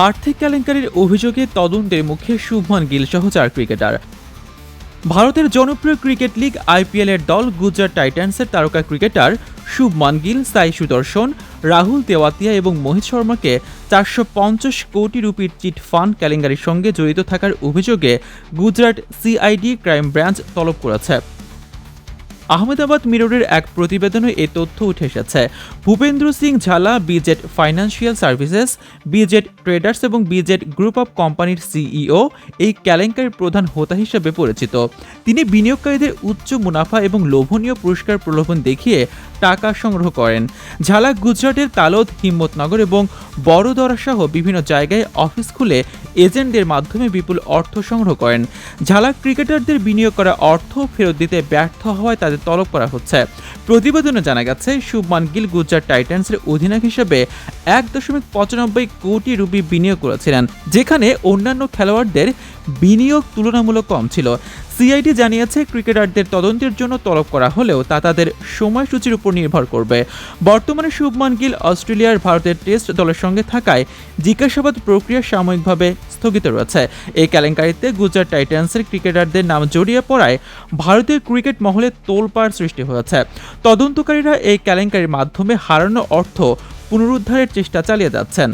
আর্থিক কেলেঙ্কারির অভিযোগে তদন্তের মুখে শুভমান গিল সহ 4 ক্রিকেটার। ভারতের জনপ্রিয় ক্রিকেট লিগ আইপিএল এর দল গুজরাট টাইটান্সের তারকা ক্রিকেটার শুভমান গিল, সাই সুদর্শন, রাহুল তেওয়াতিয়া এবং মোহিত শর্মাকে 450 কোটি রুপির চিট ফান্ড কেলেঙ্কারির সঙ্গে জড়িত থাকার অভিযোগে গুজরাট সিআইডি ক্রাইম ব্রাঞ্চ তলব করেছে। আহমেদাবাদ মিররের এক প্রতিবেদনে এ তথ্য উঠে এসেছে। Bhupendra Singh Jhala, BZ financial services, BZ traders এবং বিজেট গ্রুপ অফ কোম্পানির সিইও এই কেলেঙ্কারির প্রধান হোতা হিসেবে পরিচিত। তিনি বিনিয়োগকারীদের উচ্চ মুনাফা এবং লোভনীয় পুরস্কার প্রলোভন দেখিয়ে টাকা সংগ্রহ করেন। ঝালা গুজরাটের তালোদ, হিম্মতনগর এবং বড়োদরা সহ বিভিন্ন জায়গায় অফিস খুলে এজেন্টদের মাধ্যমে বিপুল অর্থ সংগ্রহ করেন। ঝালা ক্রিকেটারদের বিনিয়োগ করা অর্থ ফেরত দিতে ব্যর্থ হওয়ায় তাদের তলব করা হচ্ছে। প্রতিবেদনে জানা গেছে, শুভমান গিল গুজরাট টাইটান্সের অধিনায়ক হিসেবে 1.95 কোটি রুপি বিনিয়োগ করেছিলেন, যেখানে অন্যান্য খেলোয়াড়দের বিনিয়োগ তুলনামূলক কম ছিল। সিআইডি জানিয়েছে, ক্রিকেটারদের তদন্তের জন্য তলব করা হলেও তা তাদের সময়সূচির উপর নির্ভর করবে। বর্তমানে শুভমান গিল অস্ট্রেলিয়ার ভারতের টেস্ট দলের সঙ্গে থাকায় জিজ্ঞাসাবাদ প্রক্রিয়া সাময়িকভাবে স্থগিত রয়েছে। এই কেলেঙ্কারিতে গুজরাট টাইটান্সের ক্রিকেটারদের নাম জড়িয়ে পড়ায় ভারতের ক্রিকেট মহলে তোলপাড় সৃষ্টি হয়েছে। তদন্তকারীরা এই কেলেঙ্কারির মাধ্যমে হারানো অর্থ পুনরুদ্ধারের চেষ্টা চালিয়ে যাচ্ছেন।